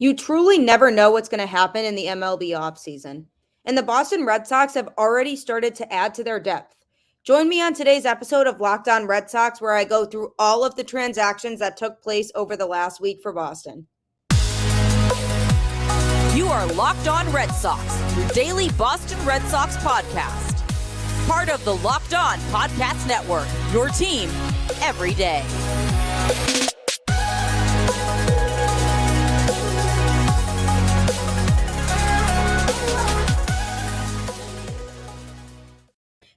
You truly never know what's going to happen in the MLB offseason. And the Boston Red Sox have already started to add to their depth. Join me on today's episode of Locked On Red Sox, where I go through all of the transactions that took place over the last week for Boston. You are Locked On Red Sox, your daily Boston Red Sox podcast. Part of the Locked On Podcast Network, your team every day.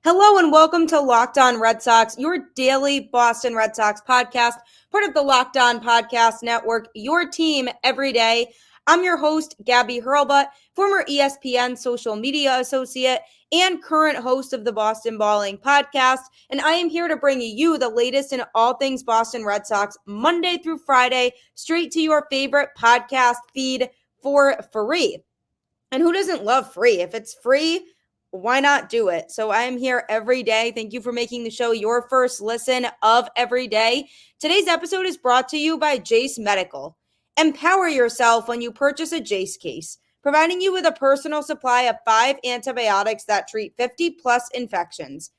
Hello and welcome to Locked On Red Sox, your daily Boston Red Sox podcast, part of the Locked On Podcast Network, your team every day. I'm your host, Gabby, former ESPN social media associate and current host of the Boston Balling podcast, and I am here to bring you the latest in all things Boston Red Sox, Monday through Friday, straight to your favorite podcast feed for free. And who doesn't love free? If it's free, why not do it? So I am here every day. Thank you for making the show your first listen of every day. Today's episode is brought to you by Jase Medical. Empower yourself when you purchase a Jase case, providing you with a personal supply of 5 antibiotics that treat 50 plus infections.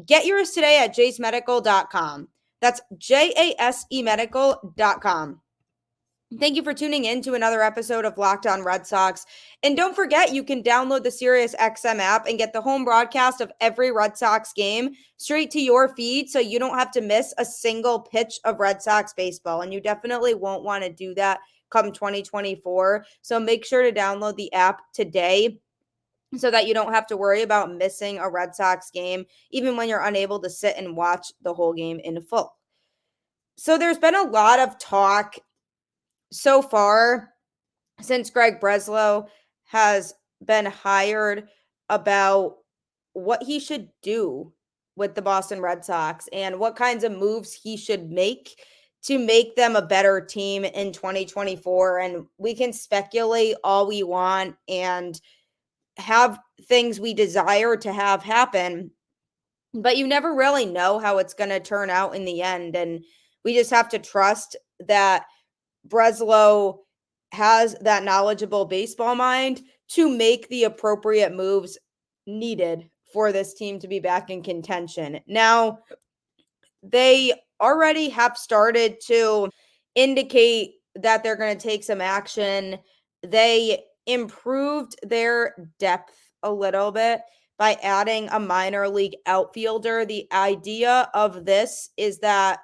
Get yours today at jasemedical.com. That's JASEmedical.com. Thank you for tuning in to another episode of Locked On Red Sox. And don't forget, you can download the SiriusXM app and get the home broadcast of every Red Sox game straight to your feed so you don't have to miss a single pitch of Red Sox baseball. And you definitely won't want to do that come 2024. So make sure to download the app today so that you don't have to worry about missing a Red Sox game, even when you're unable to sit and watch the whole game in full. So there's been a lot of talk so far since Greg Breslow has been hired about what he should do with the Boston Red Sox and what kinds of moves he should make to make them a better team in 2024. And we can speculate all we want and have things we desire to have happen, but you never really know how it's going to turn out in the end. And we just have to trust that Breslow has that knowledgeable baseball mind to make the appropriate moves needed for this team to be back in contention. Now, they already have started to indicate that they're going to take some action. They improved their depth a little bit by adding a minor league outfielder. The idea of this is that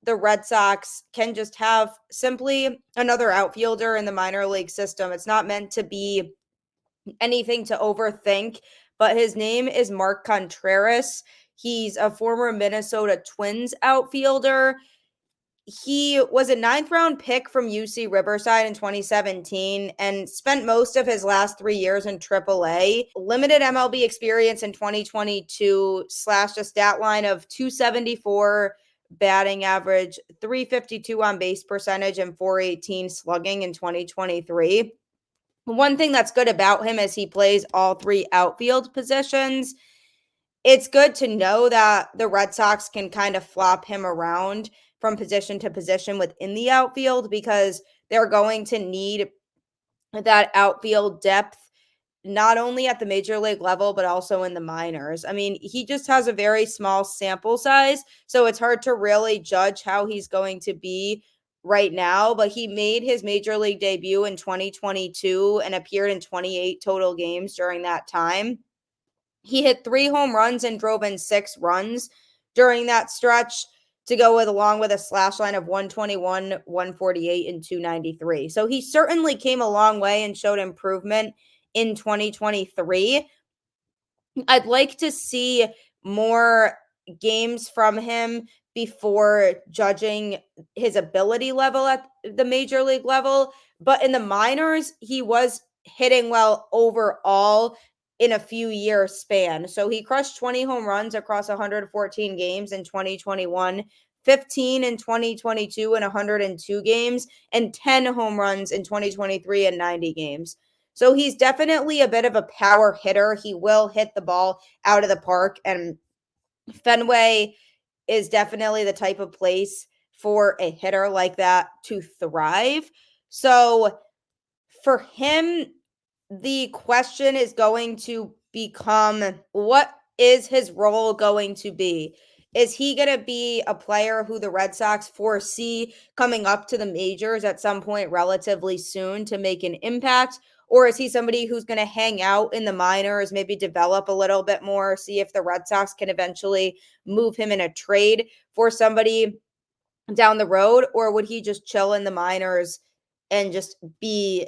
the Red Sox can just have simply another outfielder in the minor league system. It's not meant to be anything to overthink, but his name is Mark Contreras. He's a former Minnesota Twins outfielder. He was a 9th-round pick from UC Riverside in 2017 and spent most of his last 3 years in AAA. Limited MLB experience in 2022, slashed a stat line of 274 batting average, 352 on base percentage, and 418 slugging in 2023. One thing that's good about him is he plays all 3 outfield positions. It's good to know that the Red Sox can kind of flop him around from position to position within the outfield because they're going to need that outfield depth not only at the major league level, but also in the minors. I mean, he just has a very small sample size, so it's hard to really judge how he's going to be right now, but he made his major league debut in 2022 and appeared in 28 total games during that time. He hit 3 home runs and drove in 6 runs during that stretch to go with along with a slash line of 121, 148, and 293. So he certainly came a long way and showed improvement in 2023. I'd like to see more games from him before judging his ability level at the major league level. But in the minors, he was hitting well overall in a few year span. So he crushed 20 home runs across 114 games in 2021, 15 in 2022 and 102 games, and 10 home runs in 2023 and 90 games. So he's definitely a bit of a power hitter. He will hit the ball out of the park, and Fenway is definitely the type of place for a hitter like that to thrive. So For him, the question is going to become, what is his role going to be? Is he going to be a player who the Red Sox foresee coming up to the majors at some point relatively soon to make an impact? Or is he somebody who's going to hang out in the minors, maybe develop a little bit more, see if the Red Sox can eventually move him in a trade for somebody down the road? Or would he just chill in the minors and just be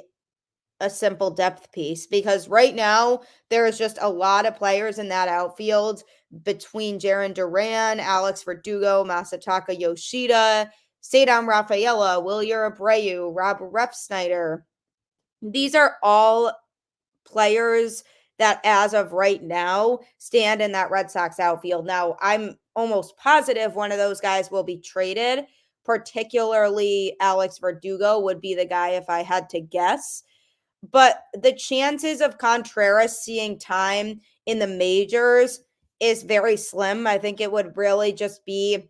a simple depth piece? Because right now there is just a lot of players in that outfield between Jarren Duran, Alex Verdugo, Masataka Yoshida, Cedar Rafaela, Wilyer Abreu, Rob Refsnyder. These are all players that as of right now stand in that Red Sox outfield. Now, I'm almost positive one of those guys will be traded, particularly Alex Verdugo would be the guy if I had to guess. But the chances of Contreras seeing time in the majors is very slim. I think it would really just be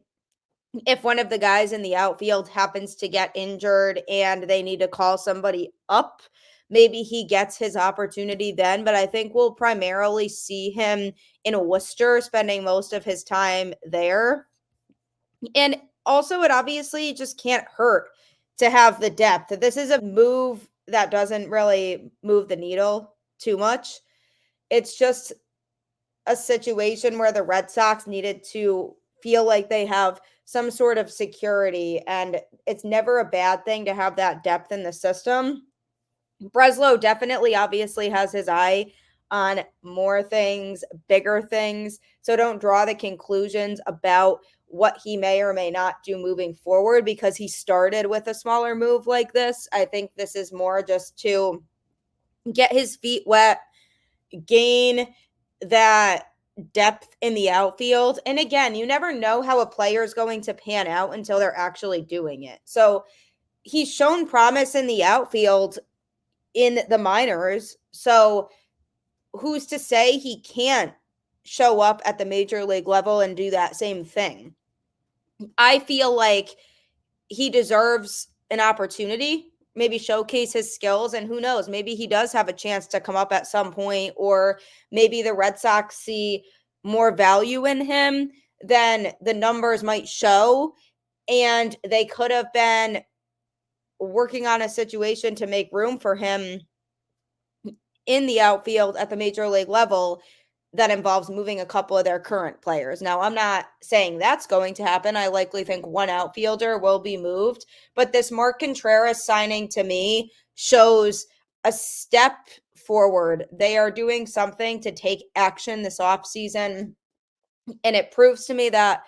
if one of the guys in the outfield happens to get injured and they need to call somebody up. Maybe he gets his opportunity then, but I think we'll primarily see him in Worcester, spending most of his time there. And also, it obviously just can't hurt to have the depth. This is a move that doesn't really move the needle too much. It's just a situation where the Red Sox needed to feel like they have some sort of security, and it's never a bad thing to have that depth in the system. Breslow definitely obviously has his eye on more things, bigger things. So don't draw the conclusions about what he may or may not do moving forward because he started with a smaller move like this. I think this is more just to get his feet wet, gain that depth in the outfield. And again, you never know how a player is going to pan out until they're actually doing it. So he's shown promise in the outfield in the minors. So who's to say he can't show up at the major league level and do that same thing? I feel like he deserves an opportunity, maybe showcase his skills, and who knows, maybe he does have a chance to come up at some point, or maybe the Red Sox see more value in him than the numbers might show, and they could have been working on a situation to make room for him in the outfield at the major league level that involves moving a couple of their current players. Now, I'm not saying that's going to happen. I likely think one outfielder will be moved, but this Mark Contreras signing to me shows a step forward. They are doing something to take action this offseason, and it proves to me that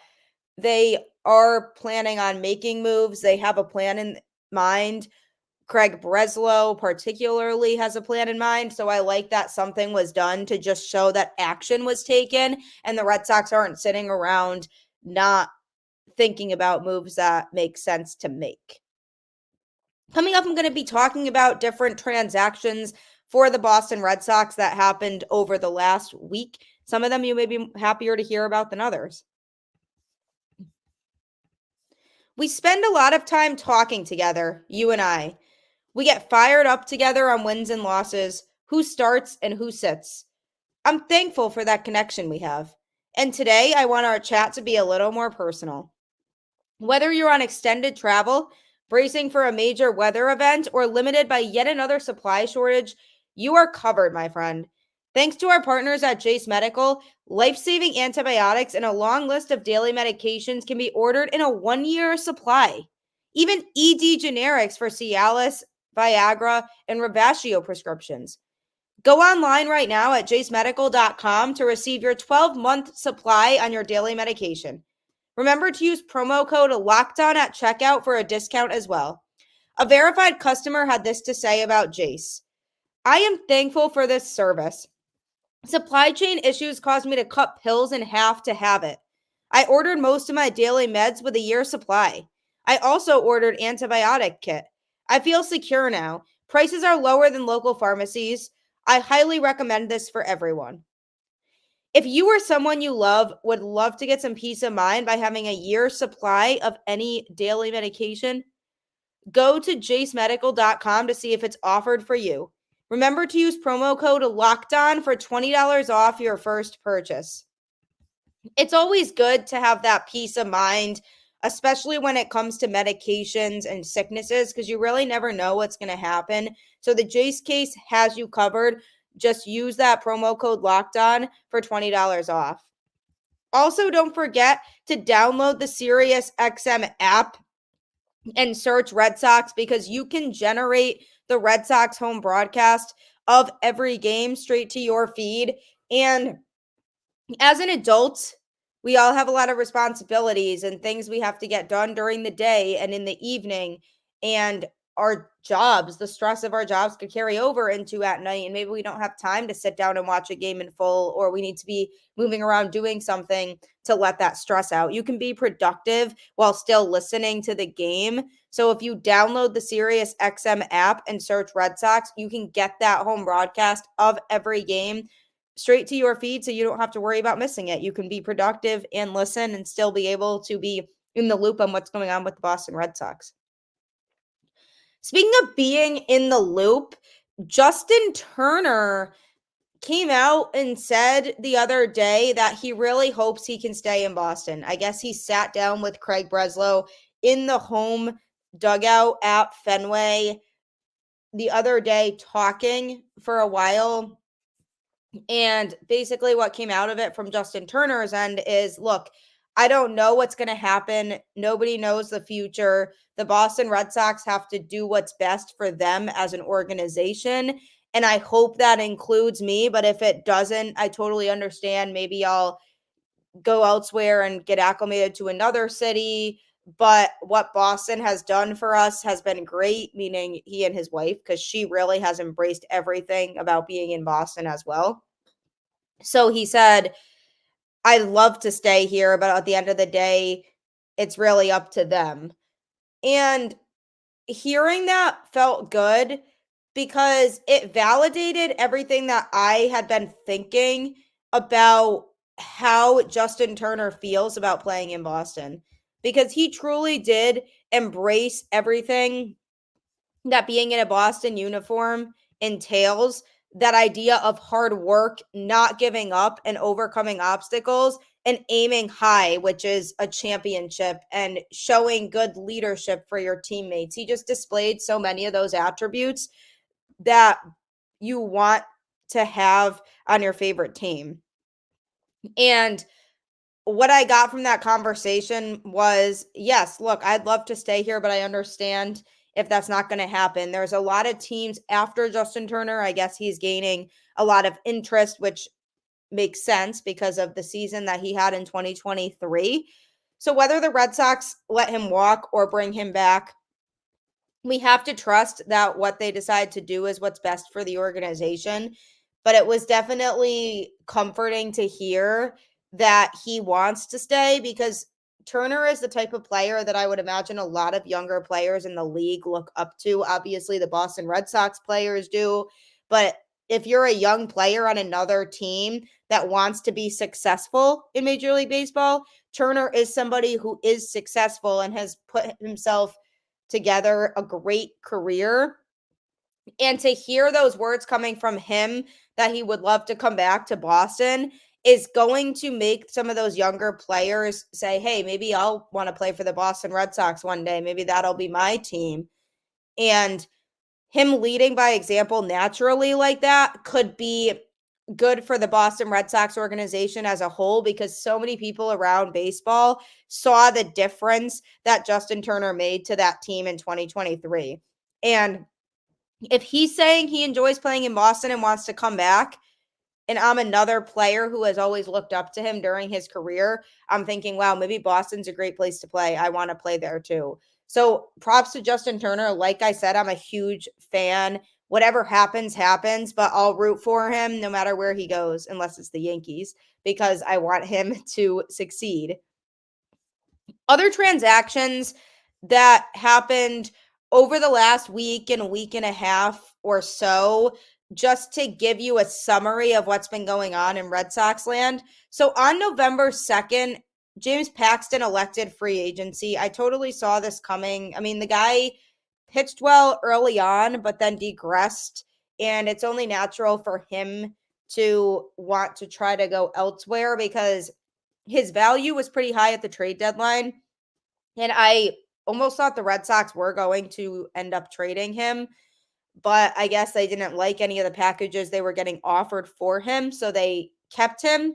they are planning on making moves. They have a plan in mind. Craig Breslow particularly has a plan in mind. So I like that something was done to just show that action was taken and the Red Sox aren't sitting around not thinking about moves that make sense to make. Coming up, I'm going to be talking about different transactions for the Boston Red Sox that happened over the last week. Some of them you may be happier to hear about than others. We spend a lot of time talking together, you and I. We get fired up together on wins and losses, who starts and who sits. I'm thankful for that connection we have. And today, I want our chat to be a little more personal. Whether you're on extended travel, bracing for a major weather event, or limited by yet another supply shortage, you are covered, my friend. Thanks to our partners at Jase Medical, life-saving antibiotics and a long list of daily medications can be ordered in a 1-year supply. Even ED generics for Cialis, Viagra, and Rebaccio prescriptions. Go online right now at jasemedical.com to receive your 12-month supply on your daily medication. Remember to use promo code LOCKEDON at checkout for a discount as well. A verified customer had this to say about Jase. I am thankful for this service. Supply chain issues caused me to cut pills in half to have it. I ordered most of my daily meds with a year's supply. I also ordered antibiotic kit. I feel secure now. Prices are lower than local pharmacies. I highly recommend this for everyone. If you or someone you love would love to get some peace of mind by having a year's supply of any daily medication, Go to jasemedical.com to see if it's offered for you. Remember to use promo code LOCKEDON for $20 off your first purchase. It's always good to have that peace of mind, especially when it comes to medications and sicknesses, because you really never know what's going to happen. So the Jase case has you covered. Just use that promo code LOCKEDON for $20 off. Also, don't forget to download the SiriusXM app and search Red Sox, because you can generate the Red Sox home broadcast of every game straight to your feed. And as an adult, we all have a lot of responsibilities and things we have to get done during the day and in the evening. And our jobs, the stress of our jobs could carry over into at night. And maybe we don't have time to sit down and watch a game in full, or we need to be moving around doing something to let that stress out. You can be productive while still listening to the game. So if you download the SiriusXM app and search Red Sox, you can get that home broadcast of every game straight to your feed, so you don't have to worry about missing it. You can be productive and listen and still be able to be in the loop on what's going on with the Boston Red Sox. Speaking of being in the loop, Justin Turner came out and said the other day that he really hopes he can stay in Boston. I guess he sat down with Craig Breslow in the home dugout at Fenway the other day talking for a while. And basically what came out of it from Justin Turner's end is, look, I don't know what's going to happen. Nobody knows the future. The Boston Red Sox have to do what's best for them as an organization. And I hope that includes me. But if it doesn't, I totally understand. Maybe I'll go elsewhere and get acclimated to another city. But what Boston has done for us has been great, meaning he and his wife, because she really has embraced everything about being in Boston as well. So he said, I'd love to stay here, but at the end of the day, it's really up to them. And hearing that felt good, because it validated everything that I had been thinking about how Justin Turner feels about playing in Boston, because he truly did embrace everything that being in a Boston uniform entails. That idea of hard work, not giving up, and overcoming obstacles, and aiming high, which is a championship, and showing good leadership for your teammates. He just displayed so many of those attributes that you want to have on your favorite team. And what I got from that conversation was, yes, look, I'd love to stay here, but I understand if that's not going to happen. There's a lot of teams after Justin Turner. I guess he's gaining a lot of interest, which makes sense because of the season that he had in 2023. So whether the Red Sox let him walk or bring him back, we have to trust that what they decide to do is what's best for the organization. But it was definitely comforting to hear that he wants to stay, because Turner is the type of player that I would imagine a lot of younger players in the league look up to. Obviously, the Boston Red Sox players do. But if you're a young player on another team that wants to be successful in Major League Baseball, Turner is somebody who is successful and has put himself together a great career. And to hear those words coming from him that he would love to come back to Boston is going to make some of those younger players say, hey, maybe I'll want to play for the Boston Red Sox one day. Maybe that'll be my team. And him leading by example naturally like that could be good for the Boston Red Sox organization as a whole, because so many people around baseball saw the difference that Justin Turner made to that team in 2023. And if he's saying he enjoys playing in Boston and wants to come back, and I'm another player who has always looked up to him during his career, I'm thinking, wow, maybe Boston's a great place to play. I want to play there too. So props to Justin Turner. Like I said, I'm a huge fan. Whatever happens, happens, but I'll root for him no matter where he goes, unless it's the Yankees, because I want him to succeed. Other transactions that happened over the last week and a week and a half or so, just to give you a summary of what's been going on in Red Sox land. So on November 2nd, James Paxton elected free agency. I totally saw this coming. I mean, the guy pitched well early on, but then degressed. And it's only natural for him to want to try to go elsewhere because his value was pretty high at the trade deadline. And I almost thought the Red Sox were going to end up trading him, but I guess they didn't like any of the packages they were getting offered for him, so they kept him.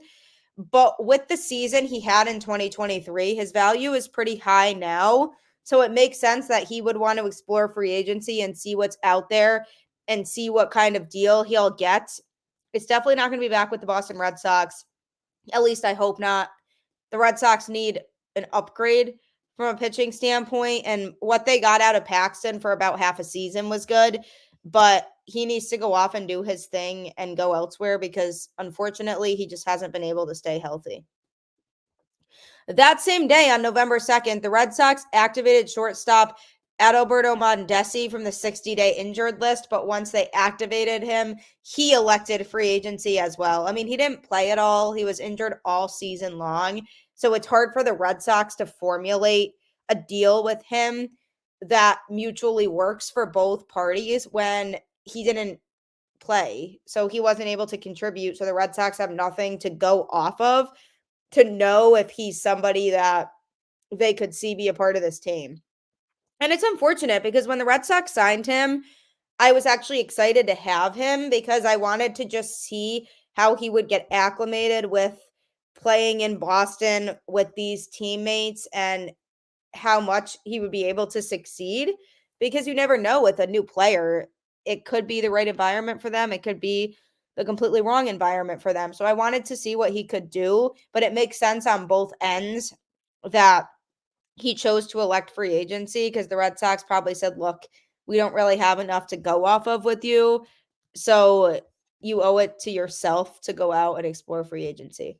But with the season he had in 2023, his value is pretty high now. So it makes sense that he would want to explore free agency and see what's out there and see what kind of deal he'll get. It's definitely not going to be back with the Boston Red Sox. At least I hope not. The Red Sox need an upgrade from a pitching standpoint, and what they got out of Paxton for about half a season was good, but he needs to go off and do his thing and go elsewhere because unfortunately he just hasn't been able to stay healthy. That same day on November 2nd, the Red Sox activated shortstop Adalberto Mondesi from the 60-day injured list, but once they activated him, he elected free agency as well. I mean, he didn't play at all. He was injured all season long, so it's hard for the Red Sox to formulate a deal with him that mutually works for both parties when he didn't play. So he wasn't able to contribute, so the Red Sox have nothing to go off of to know if he's somebody that they could see be a part of this team. And it's unfortunate because when the Red Sox signed him, I was actually excited to have him because I wanted to just see how he would get acclimated with playing in Boston with these teammates and how much he would be able to succeed, because you never know with a new player. It could be the right environment for them. It could be the completely wrong environment for them. So I wanted to see what he could do, but it makes sense on both ends that he chose to elect free agency because the Red Sox probably said, look, we don't really have enough to go off of with you. So you owe it to yourself to go out and explore free agency.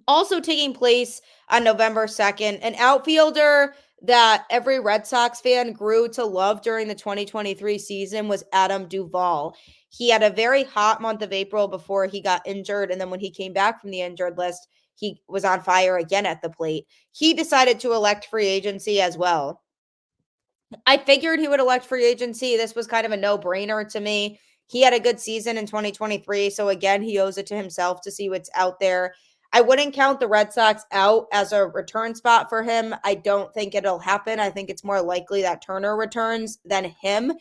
Also taking place on November 2nd, an outfielder that every Red Sox fan grew to love during the 2023 season was Adam Duvall. He had a very hot month of April before he got injured, and then when he came back from the injured list, he was on fire again at the plate. He decided to elect free agency as well. I figured he would elect free agency. This was kind of a no-brainer to me. He had a good season in 2023, so again, he owes it to himself to see what's out there. I wouldn't count the Red Sox out as a return spot for him. I don't think it'll happen. I think it's more likely that Turner returns than him.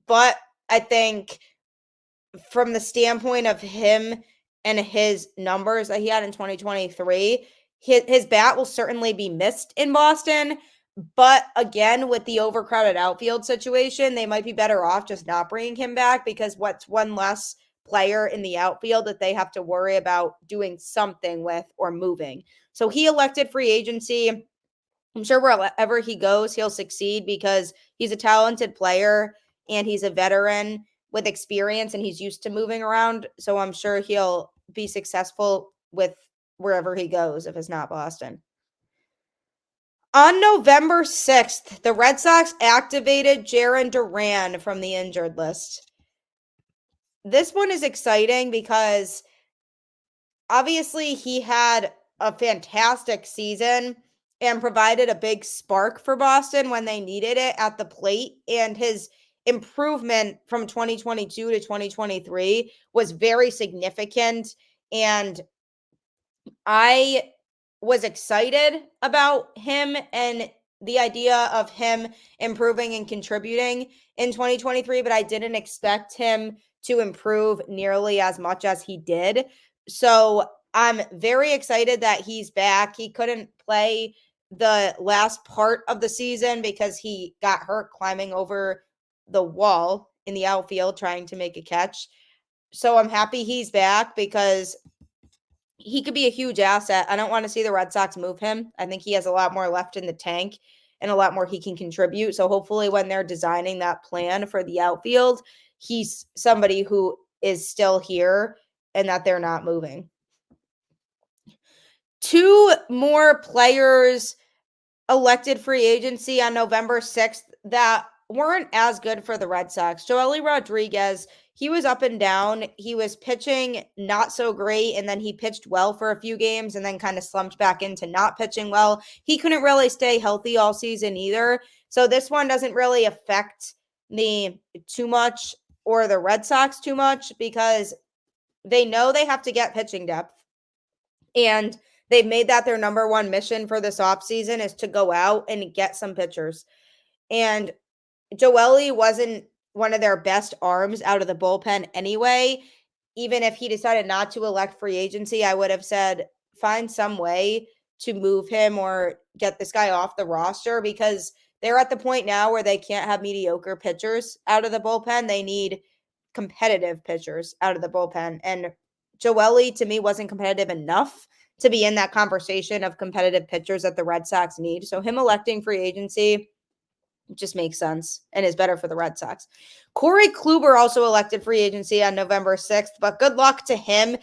But I think from the standpoint of him and his numbers that he had in 2023, his bat will certainly be missed in Boston. But again, with the overcrowded outfield situation, they might be better off just not bringing him back, because what's one less player in the outfield that they have to worry about doing something with or moving. So he elected free agency. I'm sure wherever he goes, he'll succeed because he's a talented player and he's a veteran with experience and he's used to moving around. So I'm sure he'll be successful with wherever he goes if it's not Boston. On November 6th, the Red Sox activated Jarren Duran from the injured list. This one is exciting because obviously he had a fantastic season and provided a big spark for Boston when they needed it at the plate. And his improvement from 2022 to 2023 was very significant. And I was excited about him and the idea of him improving and contributing in 2023, but I didn't expect him to improve nearly as much as he did. So I'm very excited that he's back. He couldn't play the last part of the season because he got hurt climbing over the wall in the outfield trying to make a catch. So I'm happy he's back because he could be a huge asset. I don't want to see the Red Sox move him. I think he has a lot more left in the tank and a lot more he can contribute. So hopefully when they're designing that plan for the outfield, he's somebody who is still here and that they're not moving. Two more players elected free agency on November 6th that weren't as good for the Red Sox. Joely Rodriguez, he was up and down. He was pitching not so great, and then he pitched well for a few games and then kind of slumped back into not pitching well. He couldn't really stay healthy all season either. So this one doesn't really affect me too much or the Red Sox too much because they know they have to get pitching depth. And they've made that their number one mission for this offseason is to go out and get some pitchers. And Joely wasn't one of their best arms out of the bullpen anyway. Even if he decided not to elect free agency, I would have said find some way to move him or get this guy off the roster because they're at the point now where they can't have mediocre pitchers out of the bullpen. They need competitive pitchers out of the bullpen. And Joely, to me, wasn't competitive enough to be in that conversation of competitive pitchers that the Red Sox need. So him electing free agency just makes sense and is better for the Red Sox. Corey Kluber also elected free agency on November 6th, but good luck to him.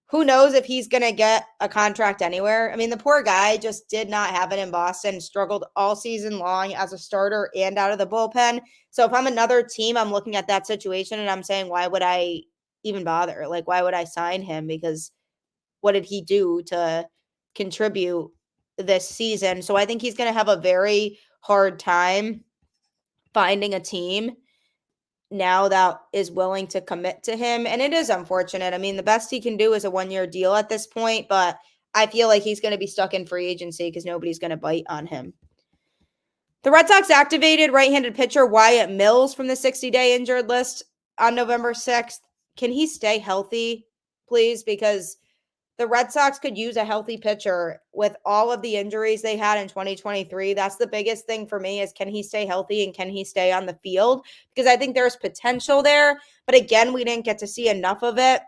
Who knows if he's going to get a contract anywhere? I mean, the poor guy just did not have it in Boston, struggled all season long as a starter and out of the bullpen. So if I'm another team, I'm looking at that situation and I'm saying, why would I even bother? Like, why would I sign him? Because what did he do to contribute this season? So I think he's going to have a very hard time finding a team now that is willing to commit to him. And it is unfortunate. I mean, the best he can do is a 1-year deal at this point, but I feel like he's going to be stuck in free agency because nobody's going to bite on him. The Red Sox activated right-handed pitcher Wyatt Mills from the 60-day injured list on November 6th. Can he stay healthy, please? Because the Red Sox could use a healthy pitcher with all of the injuries they had in 2023. That's the biggest thing for me is can he stay healthy and can he stay on the field? Because I think there's potential there. But again, we didn't get to see enough of it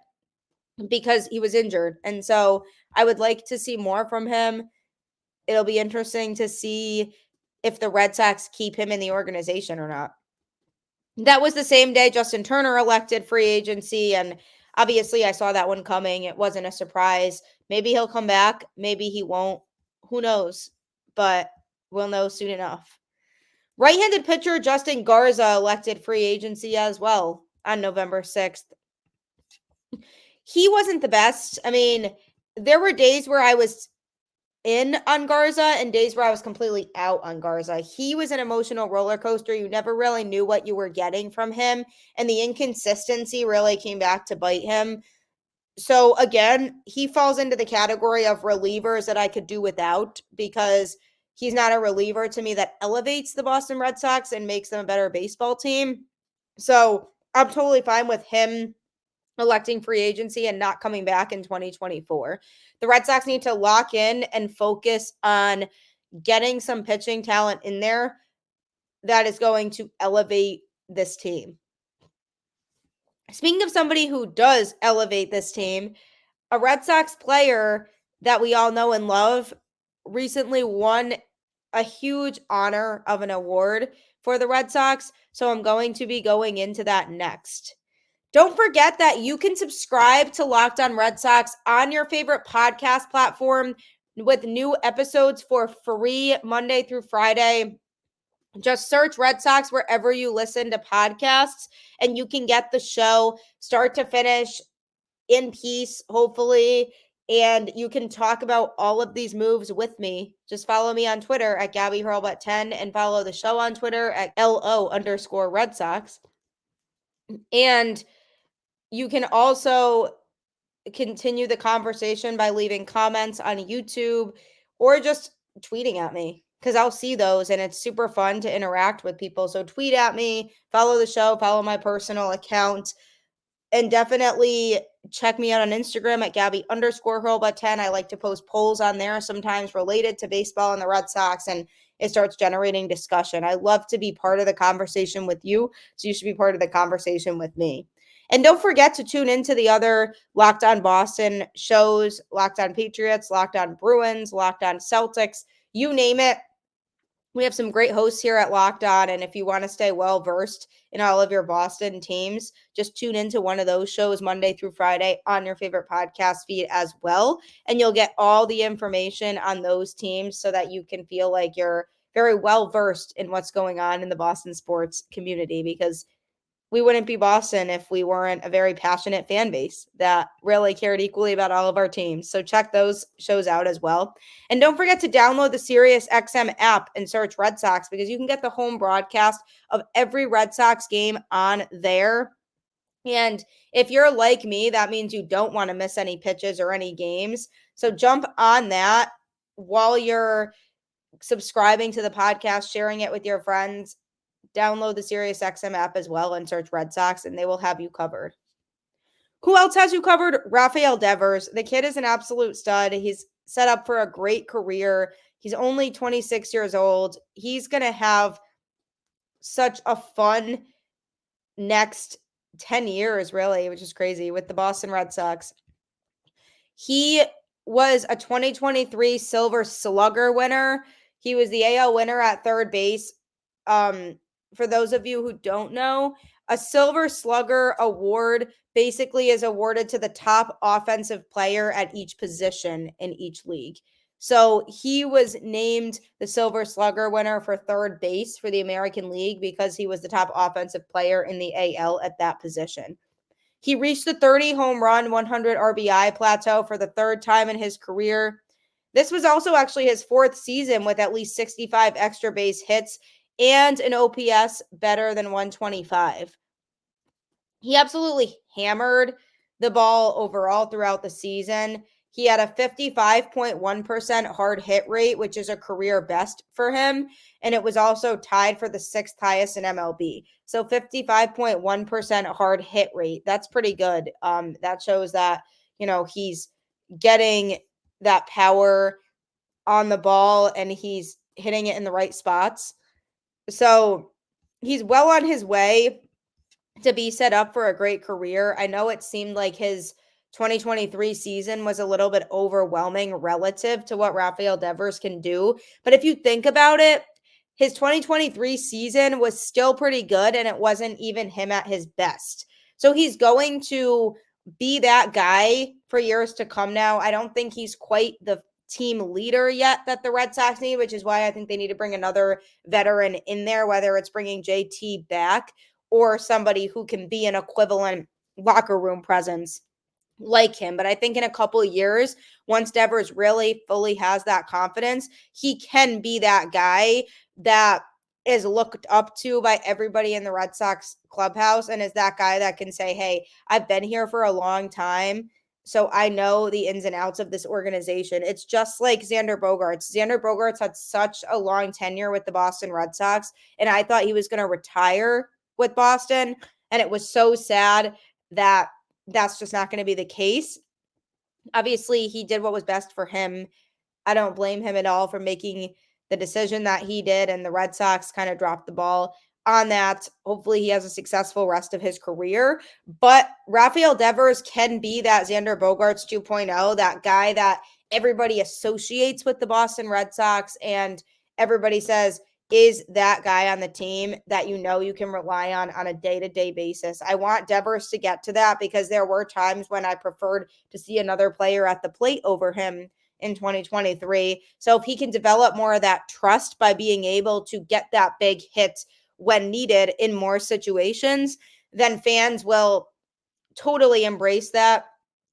because he was injured. And so I would like to see more from him. It'll be interesting to see if the Red Sox keep him in the organization or not. That was the same day Justin Turner elected free agency, and obviously I saw that one coming. It wasn't a surprise. Maybe he'll come back. Maybe he won't. Who knows? But we'll know soon enough. Right-handed pitcher Justin Garza elected free agency as well on November 6th. He wasn't the best. I mean, there were days where I was in on Garza and days where I was completely out on Garza. He was an emotional roller coaster. You never really knew what you were getting from him, and the inconsistency really came back to bite him. So again, he falls into the category of relievers that I could do without because he's not a reliever to me that elevates the Boston Red Sox and makes them a better baseball team. So I'm totally fine with him electing free agency and not coming back in 2024. The Red Sox need to lock in and focus on getting some pitching talent in there that is going to elevate this team. Speaking of somebody who does elevate this team, a Red Sox player that we all know and love recently won a huge honor of an award for the Red Sox. So I'm going to be going into that next. Don't forget that you can subscribe to Locked On Red Sox on your favorite podcast platform with new episodes for free Monday through Friday. Just search Red Sox wherever you listen to podcasts, and you can get the show start to finish in peace, hopefully, and you can talk about all of these moves with me. Just follow me on Twitter at GabbyHurlbut10 and follow the show on Twitter at LO_Red Sox. And you can also continue the conversation by leaving comments on YouTube or just tweeting at me because I'll see those and it's super fun to interact with people. So tweet at me, follow the show, follow my personal account, and definitely check me out on Instagram at Gabby_Hurlbut10. I like to post polls on there sometimes related to baseball and the Red Sox, and it starts generating discussion. I love to be part of the conversation with you, so you should be part of the conversation with me. And don't forget to tune into the other Locked On Boston shows, Locked On Patriots, Locked On Bruins, Locked On Celtics, you name it. We have some great hosts here at Locked On, and if you want to stay well-versed in all of your Boston teams, just tune into one of those shows Monday through Friday on your favorite podcast feed as well, and you'll get all the information on those teams so that you can feel like you're very well versed in what's going on in the Boston sports community, because we wouldn't be Boston if we weren't a very passionate fan base that really cared equally about all of our teams. So check those shows out as well. And don't forget to download the SiriusXM app and search Red Sox, because you can get the home broadcast of every Red Sox game on there. And if you're like me, that means you don't want to miss any pitches or any games. So jump on that while you're subscribing to the podcast, sharing it with your friends. Download the SiriusXM app as well and search Red Sox, and they will have you covered. Who else has you covered? Rafael Devers. The kid is an absolute stud. He's set up for a great career. He's only 26 years old. He's going to have such a fun next 10 years, really, which is crazy, with the Boston Red Sox. He was a 2023 Silver Slugger winner. He was the AL winner at third base. For those of you who don't know, a Silver Slugger Award basically is awarded to the top offensive player at each position in each league. So he was named the Silver Slugger winner for third base for the American League because he was the top offensive player in the AL at that position. He reached the 30 home run, 100 RBI plateau for the third time in his career. This was also actually his fourth season with at least 65 extra base hits and an OPS better than 125. He absolutely hammered the ball overall throughout the season. He had a 55.1% hard hit rate, which is a career best for him. And it was also tied for the sixth highest in MLB. So 55.1% hard hit rate. That's pretty good. That shows that, he's getting that power on the ball and he's hitting it in the right spots. So he's well on his way to be set up for a great career. I know it seemed like his 2023 season was a little bit overwhelming relative to what Rafael Devers can do. But if you think about it, his 2023 season was still pretty good, and it wasn't even him at his best. So he's going to be that guy for years to come now. I don't think he's quite the team leader yet that the Red Sox need, which is why I think they need to bring another veteran in there, whether it's bringing JT back or somebody who can be an equivalent locker room presence like him. But I think in a couple of years, once Devers really fully has that confidence, he can be that guy that is looked up to by everybody in the Red Sox clubhouse and is that guy that can say, hey, I've been here for a long time, so I know the ins and outs of this organization. It's just like Xander Bogaerts. Xander Bogaerts had such a long tenure with the Boston Red Sox, and I thought he was going to retire with Boston, and it was so sad that that's just not going to be the case. Obviously, he did what was best for him. I don't blame him at all for making the decision that he did, and the Red Sox kind of dropped the ball on that. Hopefully he has a successful rest of his career, but Rafael Devers can be that Xander Bogaerts 2.0, that guy that everybody associates with the Boston Red Sox and everybody says is that guy on the team that you can rely on a day-to-day basis. I want Devers to get to that because there were times when I preferred to see another player at the plate over him in 2023. So if he can develop more of that trust by being able to get that big hit when needed in more situations, then fans will totally embrace that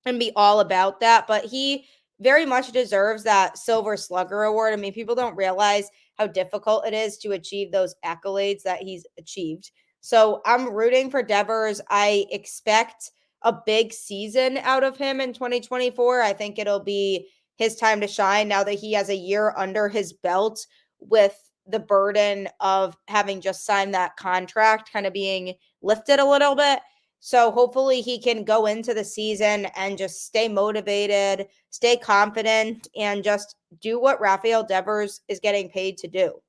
and be all about that. But he very much deserves that Silver Slugger Award. I mean, people don't realize how difficult it is to achieve those accolades that he's achieved. So I'm rooting for Devers. I expect a big season out of him in 2024. I think it'll be his time to shine now that he has a year under his belt with the burden of having just signed that contract kind of being lifted a little bit. So hopefully he can go into the season and just stay motivated, stay confident, and just do what Rafael Devers is getting paid to do.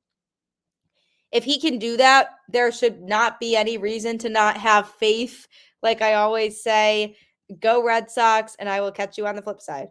If he can do that, there should not be any reason to not have faith. Like I always say, go Red Sox, and I will catch you on the flip side.